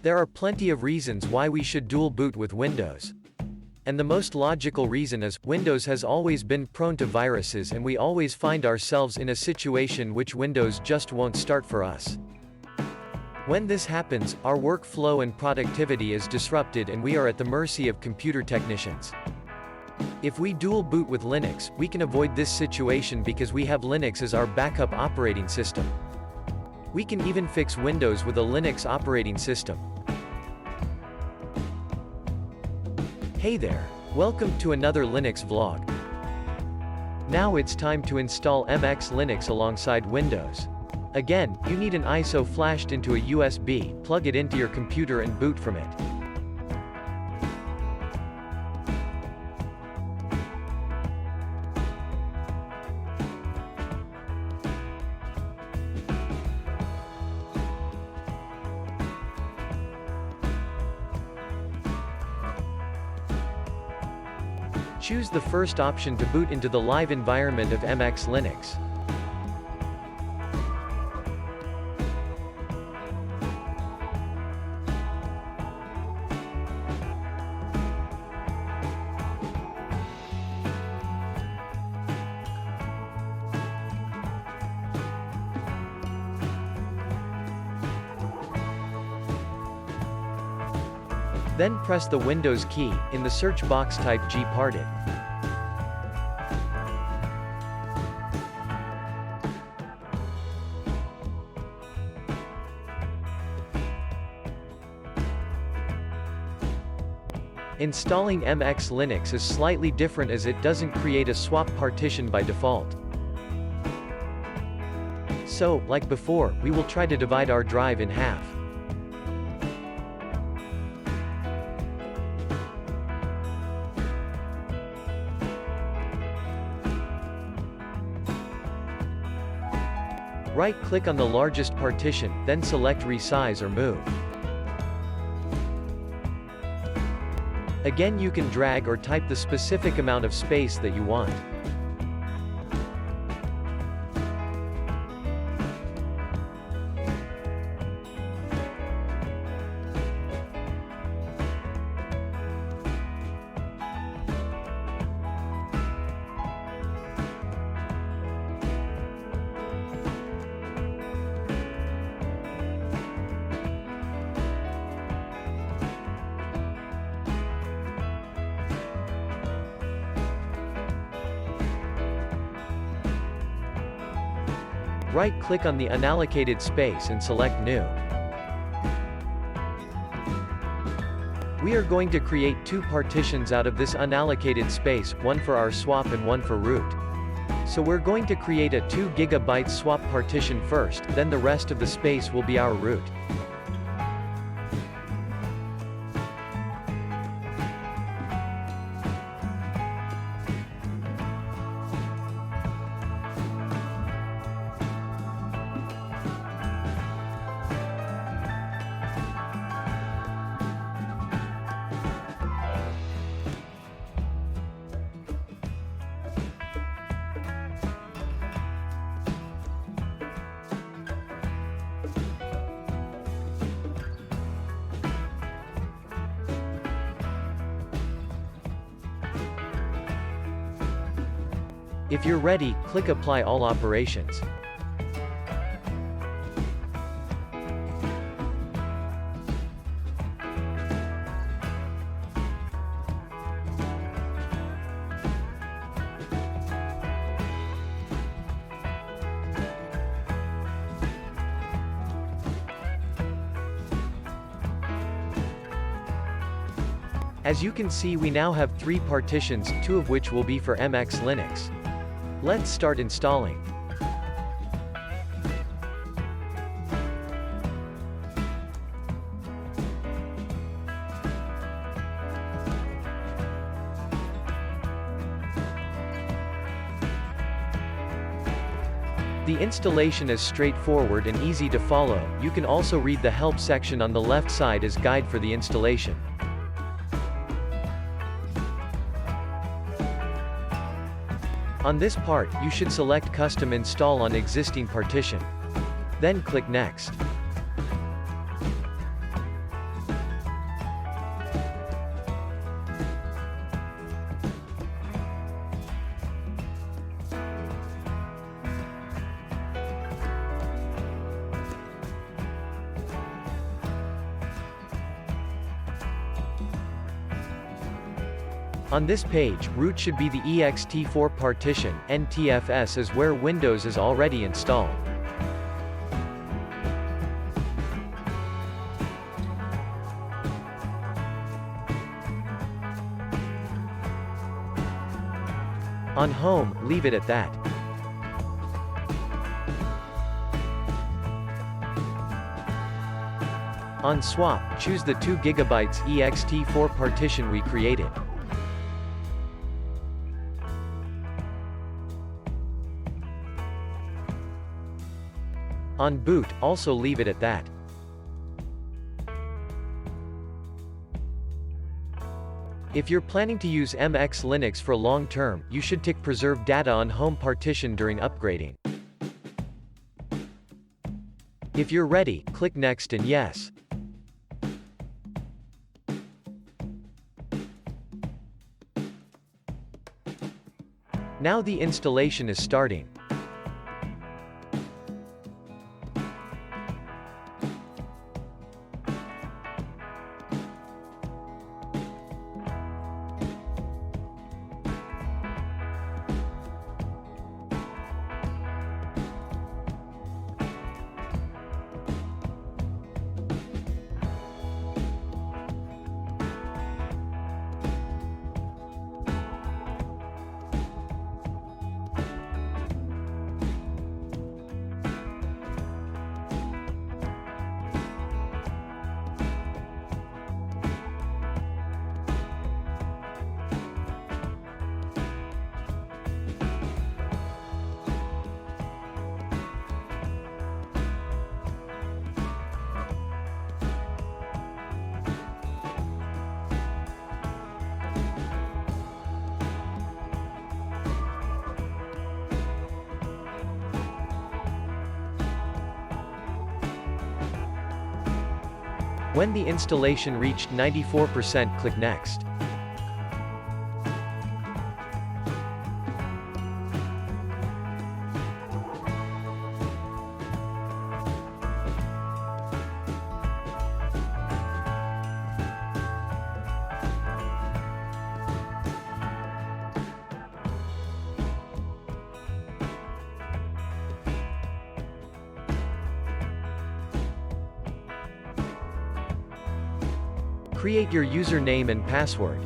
There are plenty of reasons why we should dual boot with Windows. And the most logical reason is, Windows has always been prone to viruses and we always find ourselves in a situation which Windows just won't start for us. When this happens, our workflow and productivity is disrupted and we are at the mercy of computer technicians. If we dual boot with Linux, we can avoid this situation because we have Linux as our backup operating system. We can even fix Windows with a Linux operating system. Hey there! Welcome to another Linux vlog. Now it's time to install MX Linux alongside Windows. Again, you need an ISO flashed into a USB, plug it into your computer and boot from it. Choose the first option to boot into the live environment of MX Linux. Then press the Windows key. In the search box type gparted. Installing MX Linux is slightly different as it doesn't create a swap partition by default. So, like before, we will try to divide our drive in half. Right-click on the largest partition, then select Resize or Move. Again, you can drag or type the specific amount of space that you want. Right-click on the unallocated space and select New. We are going to create two partitions out of this unallocated space, one for our swap and one for root. So we're going to create a 2 GB swap partition first, then the rest of the space will be our root. If you're ready, click Apply All Operations. As you can see, we now have 3 partitions, 2 of which will be for MX Linux. Let's start installing. The installation is straightforward and easy to follow. You can also read the help section on the left side as guide for the installation. On this part, you should select Custom Install on existing partition. Then click Next. On this page, root should be the ext4 partition, NTFS is where Windows is already installed. On Home, leave it at that. On Swap, choose the 2 GB ext4 partition we created. On Boot, also leave it at that. If you're planning to use MX Linux for long term, you should tick Preserve Data on Home partition during upgrading. If you're ready, click Next and Yes. Now the installation is starting. When the installation reached 94%, click Next. Create your username and password.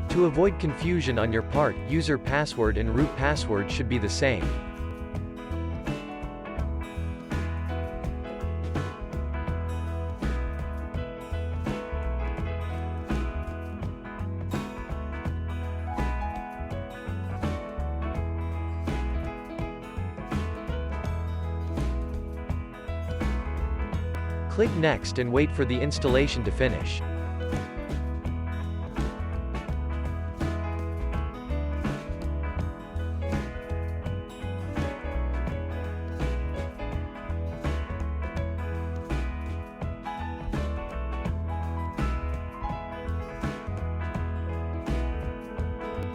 To avoid confusion on your part, user password and root password should be the same. Click Next and wait for the installation to finish.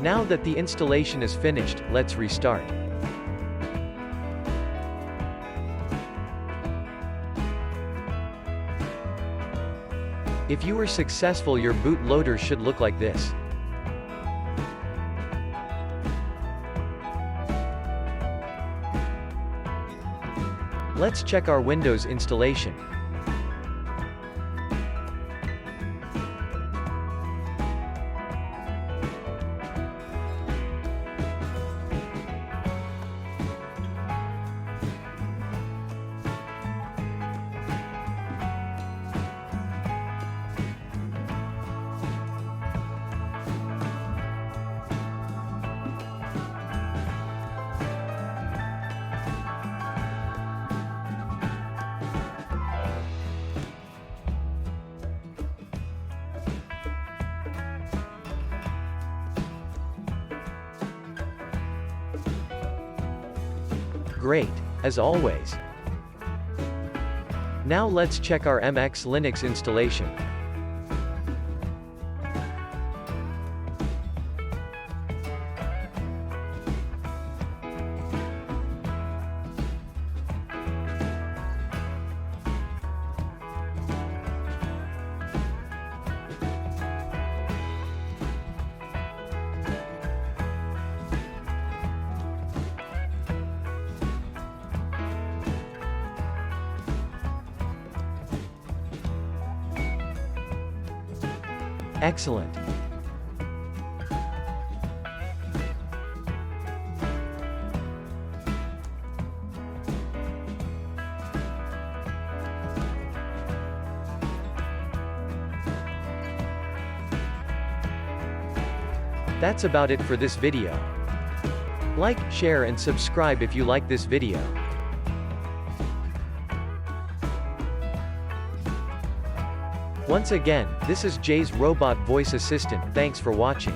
Now that the installation is finished, let's restart. If you were successful, your boot loader should look like this. Let's check our Windows installation. Great, as always. Now let's check our MX Linux installation. Excellent. That's about it for this video. Like, share and subscribe if you like this video. Once again, this is Jay's robot voice assistant. Thanks for watching.